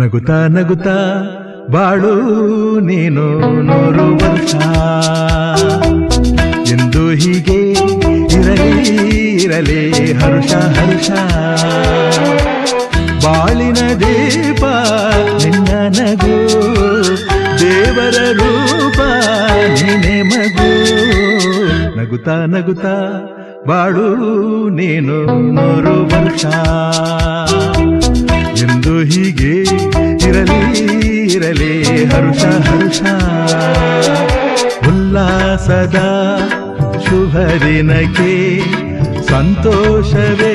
ನಗುತ್ತಾ ನಗುತ್ತಾ ಬಾಳು ನೀನು 100 ವರ್ಷ ಎಂದು ಹೀಗೆ ಇರಲಿ ಇರಲಿ ಹರುಷ ಹರುಷ ಬಾಳಿನ ದೀಪ ನಿನ್ನ ನಗು ದೇವರ ರೂಪ ನೀನೆ ಮಗು ನಗುತ್ತಾ ನಗುತ್ತಾ ಬಾಳು ನೀನು 100 ವರ್ಷ ಎಂದು ಹೀಗೆ ಇರಲಿ ಇರಲಿ ಹರುಷ ಹರುಷ ಉಲ್ಲಾಸದ ಶುಭ ದಿನಕ್ಕೆ ಸಂತೋಷವೇ